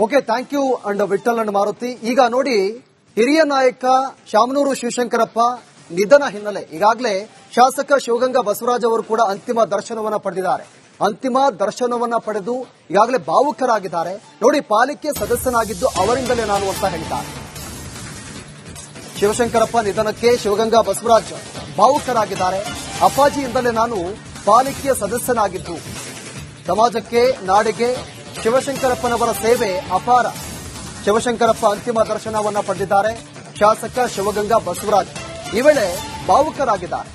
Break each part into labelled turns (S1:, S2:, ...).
S1: Okay, thank you and Vithal and Maruti. ಈಗ ನೋಡಿ, ಹಿರಿಯ ನಾಯಕ ಶಾಮನೂರು ಶಿವಶಂಕರಪ್ಪ ನಿಧನ ಹಿನ್ನೆಲೆ ಈಗಾಗಲೇ ಶಾಸಕ ಶಿವಗಂಗಾ ಬಸವರಾಜ್ ಅವರು ಕೂಡ ಅಂತಿಮ ದರ್ಶನವನ್ನ ಪಡೆದಿದ್ದಾರೆ. ಅಂತಿಮ ದರ್ಶನವನ್ನ ಪಡೆದು ಈಗಾಗಲೇ ಭಾವುಕರಾಗಿದ್ದಾರೆ. ನೋಡಿ, ಪಾಲಿಕೆ ಸದಸ್ಯನಾಗಿದ್ದು ಅವರಿಂದಲೇ ನಾನು ಅಂತ ಹೇಳಿದ್ದಾರೆ. ಶಿವಶಂಕರಪ್ಪ ನಿಧನಕ್ಕೆ ಶಿವಗಂಗಾ ಬಸವರಾಜ್ ಭಾವುಕರಾಗಿದ್ದಾರೆ. ಅಪ್ಪಾಜಿಯಿಂದಲೇ ನಾನು ಪಾಲಿಕೆಯ ಸದಸ್ಯನಾಗಿದ್ದು ಸಮಾಜಕ್ಕೆ, ನಾಡಿಗೆ ಶಿವಶಂಕರಪ್ಪನವರ ಸೇವೆ ಅಪಾರ. ಶಿವಶಂಕರಪ್ಪ ಅಂತಿಮ ದರ್ಶನವನ್ನ ಪಡೆದಿದ್ದಾರೆ. ಶಾಸಕ ಶಿವಗಂಗಾ ಬಸವರಾಜ್ ಈ ವೇಳೆ ಭಾವುಕರಾಗಿದ್ದಾರೆ.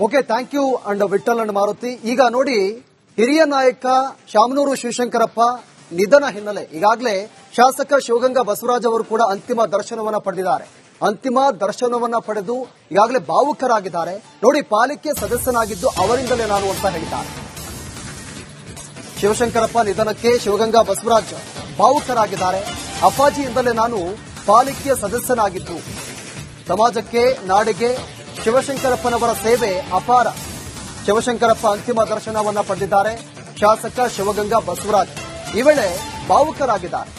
S1: Okay, thank you and Vithal and Maruti. ಈಗ ನೋಡಿ, ಹಿರಿಯ ನಾಯಕ ಶಾಮನೂರು ಶಿವಶಂಕರಪ್ಪ ನಿಧನ ಹಿನ್ನೆಲೆ ಈಗಾಗಲೇ ಶಾಸಕ ಶಿವಗಂಗಾ ಬಸವರಾಜ್ ಅವರು ಕೂಡ ಅಂತಿಮ ದರ್ಶನವನ್ನ ಪಡೆದಿದ್ದಾರೆ. ಅಂತಿಮ ದರ್ಶನವನ್ನ ಪಡೆದು ಈಗಾಗಲೇ ಭಾವುಕರಾಗಿದ್ದಾರೆ. ನೋಡಿ, ಪಾಲಿಕೆ ಸದಸ್ಯನಾಗಿದ್ದು ಅವರಿಂದಲೇ ನಾನು ಅಂತ ಹೇಳಿದ್ದಾರೆ. ಶಿವಶಂಕರಪ್ಪ ನಿಧನಕ್ಕೆ ಶಿವಗಂಗಾ ಬಸವರಾಜ್ ಭಾವುಕರಾಗಿದ್ದಾರೆ. ಅಪ್ಪಾಜಿಯಿಂದಲೇ ನಾನು ಪಾಲಿಕೆಯ ಸದಸ್ಯನಾಗಿದ್ದು ಸಮಾಜಕ್ಕೆ, ನಾಡಿಗೆ ಶಿವಶಂಕರಪ್ಪನವರ ಸೇವೆ ಅಪಾರ. ಶಿವಶಂಕರಪ್ಪ ಅಂತಿಮ ದರ್ಶನವನ್ನ ಪಡೆದಿದ್ದಾರೆ. ಶಾಸಕ ಶಿವಗಂಗಾ ಬಸವರಾಜ್ ಈ ವೇಳೆ ಭಾವುಕರಾಗಿದ್ದಾರೆ.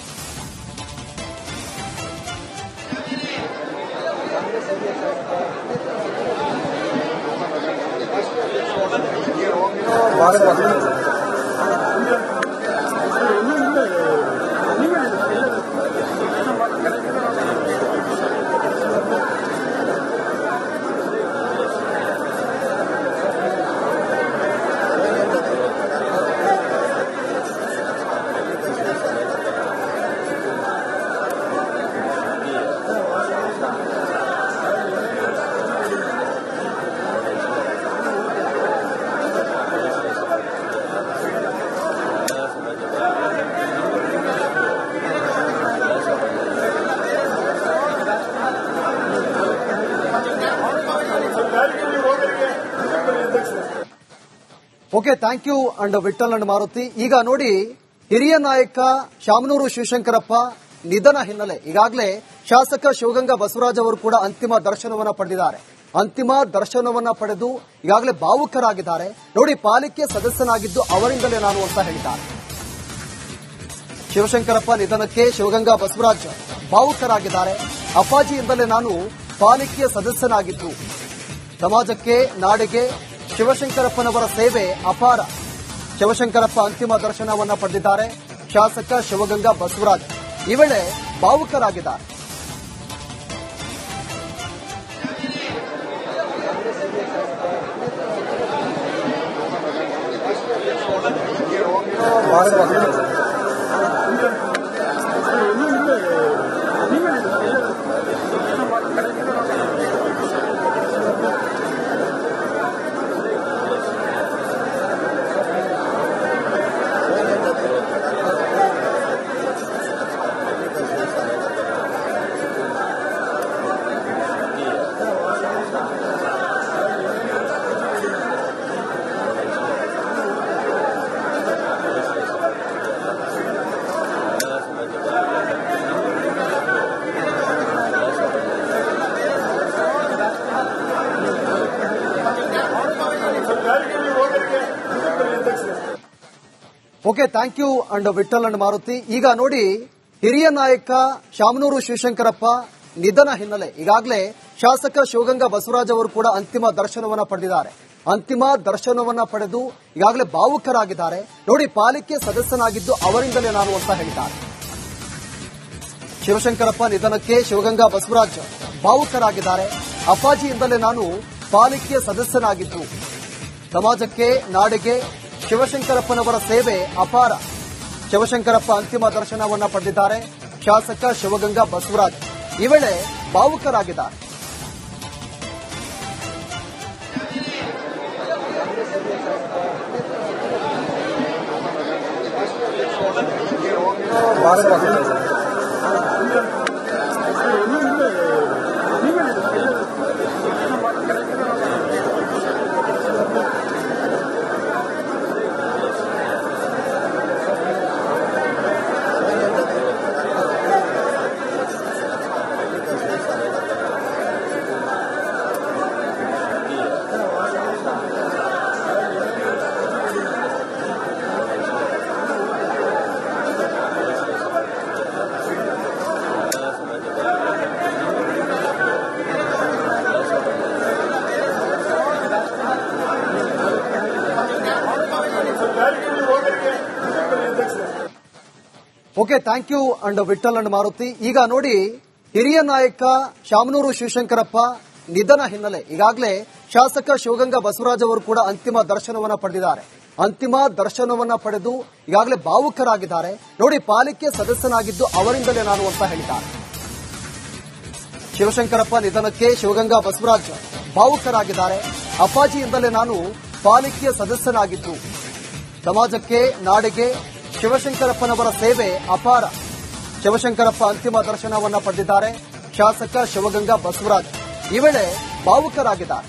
S1: Okay, thank you and Vithal and Maruti. ಈಗ ನೋಡಿ, ಹಿರಿಯ ನಾಯಕ ಶಾಮನೂರು ಶಿವಶಂಕರಪ್ಪ ನಿಧನ ಹಿನ್ನೆಲೆ ಈಗಾಗಲೇ ಶಾಸಕ ಶಿವಗಂಗಾ ಬಸವರಾಜ್ ಅವರು ಕೂಡ ಅಂತಿಮ ದರ್ಶನವನ್ನ ಪಡೆದಿದ್ದಾರೆ. ಅಂತಿಮ ದರ್ಶನವನ್ನ ಪಡೆದು ಈಗಾಗಲೇ ಭಾವುಕರಾಗಿದ್ದಾರೆ. ನೋಡಿ, ಪಾಲಿಕೆ ಸದಸ್ಯನಾಗಿದ್ದು ಅವರಿಂದಲೇ ನಾನು ಅಂತ ಹೇಳಿದ್ದಾರೆ. ಶಿವಶಂಕರಪ್ಪ ನಿಧನಕ್ಕೆ ಶಿವಗಂಗಾ ಬಸವರಾಜ್ ಭಾವುಕರಾಗಿದ್ದಾರೆ. ಅಪ್ಪಾಜಿಯಿಂದಲೇ ನಾನು ಪಾಲಿಕೆಯ ಸದಸ್ಯನಾಗಿದ್ದು ಸಮಾಜಕ್ಕೆ, ನಾಡಿಗೆ ಶಿವಶಂಕರಪ್ಪನವರ ಸೇವೆ ಅಪಾರ. ಶಿವಶಂಕರಪ್ಪ ಅಂತಿಮ ದರ್ಶನವನ್ನ ಪಡೆದಿದ್ದಾರೆ. ಶಾಸಕ ಶಿವಗಂಗಾ ಬಸವರಾಜ್ ಈ ವೇಳೆ ಭಾವುಕರಾಗಿದ್ದಾರೆ. Okay, thank you and Vithal and Maruti. ಈಗ ನೋಡಿ, ಹಿರಿಯ ನಾಯಕ ಶಾಮನೂರು ಶಿವಶಂಕರಪ್ಪ ನಿಧನ ಹಿನ್ನೆಲೆ ಈಗಾಗಲೇ ಶಾಸಕ ಶಿವಗಂಗಾ ಬಸವರಾಜ್ ಅವರು ಕೂಡ ಅಂತಿಮ ದರ್ಶನವನ್ನ ಪಡೆದಿದ್ದಾರೆ. ಅಂತಿಮ ದರ್ಶನವನ್ನ ಪಡೆದು ಈಗಾಗಲೇ ಭಾವುಕರಾಗಿದ್ದಾರೆ. ನೋಡಿ, ಪಾಲಿಕೆ ಸದಸ್ಯನಾಗಿದ್ದು ಅವರಿಂದಲೇ ನಾನು ಅಂತ ಹೇಳಿದ್ದಾರೆ. ಶಿವಶಂಕರಪ್ಪ ನಿಧನಕ್ಕೆ ಶಿವಗಂಗಾ ಬಸವರಾಜ್ ಭಾವುಕರಾಗಿದ್ದಾರೆ. ಅಪ್ಪಾಜಿಯಿಂದಲೇ ನಾನು ಪಾಲಿಕೆಯ ಸದಸ್ಯನಾಗಿದ್ದು ಸಮಾಜಕ್ಕೆ ನಾಡಿಗೆ ಶಿವಶಂಕರಪ್ಪನವರ ಸೇವೆ ಅಪಾರ. ಶಿವಶಂಕರಪ್ಪ ಅಂತಿಮ ದರ್ಶನವನ್ನ ಪಡೆದಿದ್ದಾರೆ. ಶಾಸಕ ಶಿವಗಂಗಾ ಬಸವರಾಜ್ ಈ ವೇಳೆ ಭಾವುಕರಾಗಿದ್ದಾರೆ. Okay, thank you and Vithal and Maruti. ಈಗ ನೋಡಿ, ಹಿರಿಯ ನಾಯಕ ಶಾಮನೂರು ಶಿವಶಂಕರಪ್ಪ ನಿಧನ ಹಿನ್ನೆಲೆ ಈಗಾಗಲೇ ಶಾಸಕ ಶಿವಗಂಗಾ ಬಸವರಾಜ್ ಅವರು ಕೂಡ ಅಂತಿಮ ದರ್ಶನವನ್ನ ಪಡೆದಿದ್ದಾರೆ. ಅಂತಿಮ ದರ್ಶನವನ್ನ ಪಡೆದು ಈಗಾಗಲೇ ಭಾವುಕರಾಗಿದ್ದಾರೆ. ನೋಡಿ, ಪಾಲಿಕೆ ಸದಸ್ಯನಾಗಿದ್ದು ಅವರಿಂದಲೇ ನಾನು ಅಂತ ಹೇಳಿದ್ದಾರೆ. ಶಿವಶಂಕರಪ್ಪ ನಿಧನಕ್ಕೆ ಶಿವಗಂಗಾ ಬಸವರಾಜ್ ಭಾವುಕರಾಗಿದ್ದಾರೆ. ಅಪ್ಪಾಜಿಯಿಂದಲೇ ನಾನು ಪಾಲಿಕೆಯ ಸದಸ್ಯನಾಗಿದ್ದು ಸಮಾಜಕ್ಕೆ ನಾಡಿಗೆ ಶಿವಶಂಕರಪ್ಪನವರ ಸೇವೆ ಅಪಾರ. ಶಿವಶಂಕರಪ್ಪ ಅಂತಿಮ ದರ್ಶನವನ್ನ ಪಡೆದಿದ್ದಾರೆ. ಶಾಸಕ ಶಿವಗಂಗಾ ಬಸವರಾಜ್ ಈ ವೇಳೆ ಭಾವುಕರಾಗಿದ್ದಾರೆ.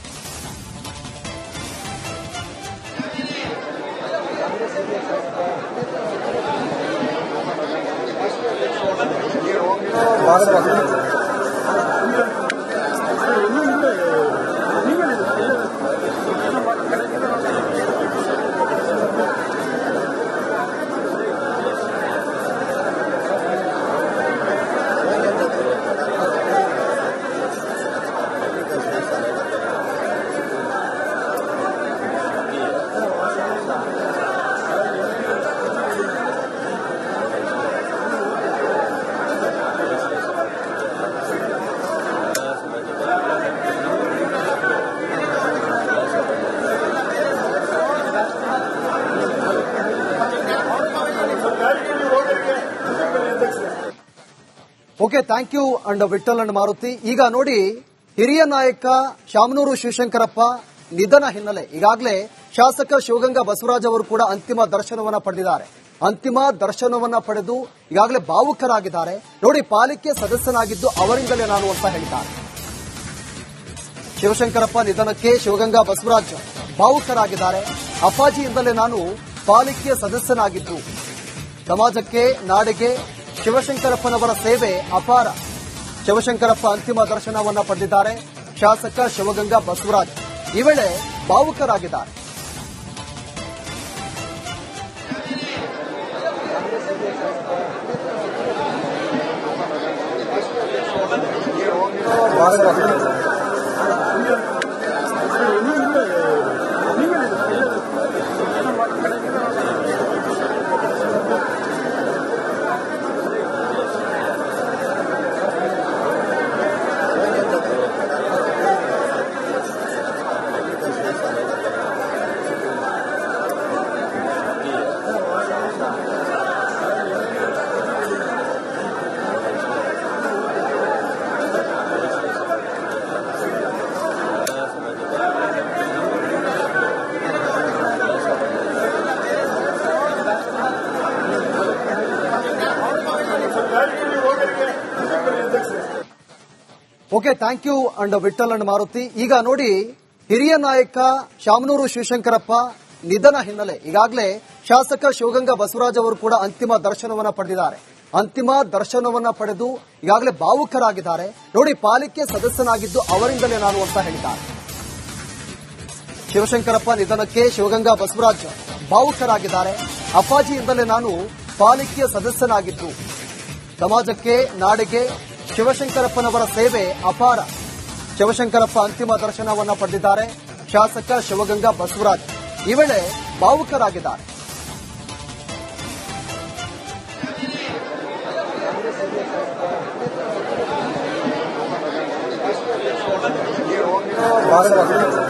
S1: Okay, thank you and Vithal and Maruti. ಈಗ ನೋಡಿ, ಹಿರಿಯ ನಾಯಕ ಶಾಮನೂರು ಶಿವಶಂಕರಪ್ಪ ನಿಧನ ಹಿನ್ನೆಲೆ ಈಗಾಗಲೇ ಶಾಸಕ ಶಿವಗಂಗಾ ಬಸವರಾಜ್ ಅವರು ಕೂಡ ಅಂತಿಮ ದರ್ಶನವನ್ನ ಪಡೆದಿದ್ದಾರೆ. ಅಂತಿಮ ದರ್ಶನವನ್ನ ಪಡೆದು ಈಗಾಗಲೇ ಭಾವುಕರಾಗಿದ್ದಾರೆ. ನೋಡಿ, ಪಾಲಿಕೆ ಸದಸ್ಯನಾಗಿದ್ದು ಅವರಿಂದಲೇ ನಾನು ಅಂತ ಹೇಳಿದ್ದಾರೆ. ಶಿವಶಂಕರಪ್ಪ ನಿಧನಕ್ಕೆ ಶಿವಗಂಗಾ ಬಸವರಾಜ್ ಭಾವುಕರಾಗಿದ್ದಾರೆ. ಅಪ್ಪಾಜಿಯಿಂದಲೇ ನಾನು ಪಾಲಿಕೆಯ ಸದಸ್ಯನಾಗಿದ್ದು ಸಮಾಜಕ್ಕೆ ನಾಡಿಗೆ ಶಿವಶಂಕರಪ್ಪನವರ ಸೇವೆ ಅಪಾರ. ಶಿವಶಂಕರಪ್ಪ ಅಂತಿಮ ದರ್ಶನವನ್ನ ಪಡೆದಿದ್ದಾರೆ. ಶಾಸಕ ಶಿವಗಂಗಾ ಬಸವರಾಜ್ ಈ ವೇಳೆ ಭಾವುಕರಾಗಿದ್ದಾರೆ. Okay, thank you and Vithal and Maruti. ಈಗ ನೋಡಿ, ಹಿರಿಯ ನಾಯಕ ಶಾಮನೂರು ಶಿವಶಂಕರಪ್ಪ ನಿಧನ ಹಿನ್ನೆಲೆ ಈಗಾಗಲೇ ಶಾಸಕ ಶಿವಗಂಗಾ ಬಸವರಾಜ್ ಅವರು ಕೂಡ ಅಂತಿಮ ದರ್ಶನವನ್ನ ಪಡೆದಿದ್ದಾರೆ. ಅಂತಿಮ ದರ್ಶನವನ್ನ ಪಡೆದು ಈಗಾಗಲೇ ಭಾವುಕರಾಗಿದ್ದಾರೆ. ನೋಡಿ, ಪಾಲಿಕೆ ಸದಸ್ಯನಾಗಿದ್ದು ಅವರಿಂದಲೇ ನಾನು ಅಂತ ಹೇಳಿದ್ದಾರೆ. ಶಿವಶಂಕರಪ್ಪ ನಿಧನಕ್ಕೆ ಶಿವಗಂಗಾ ಬಸವರಾಜ್ ಭಾವುಕರಾಗಿದ್ದಾರೆ. ಅಪ್ಪಾಜಿಯಿಂದಲೇ ನಾನು ಪಾಲಿಕೆಯ ಸದಸ್ಯನಾಗಿದ್ದು ಸಮಾಜಕ್ಕೆ ನಾಡಿಗೆ ಶಿವಶಂಕರಪ್ಪನವರ ಸೇವೆ ಅಪಾರ. ಶಿವಶಂಕರಪ್ಪ ಅಂತಿಮ ದರ್ಶನವನ್ನ ಪಡೆದಿದ್ದಾರೆ. ಶಾಸಕ ಶಿವಗಂಗಾ ಬಸವರಾಜ್ ಈ ವೇಳೆ ಭಾವುಕರಾಗಿದ್ದಾರೆ. ಭಾಸವಾಗ್ತದೆ.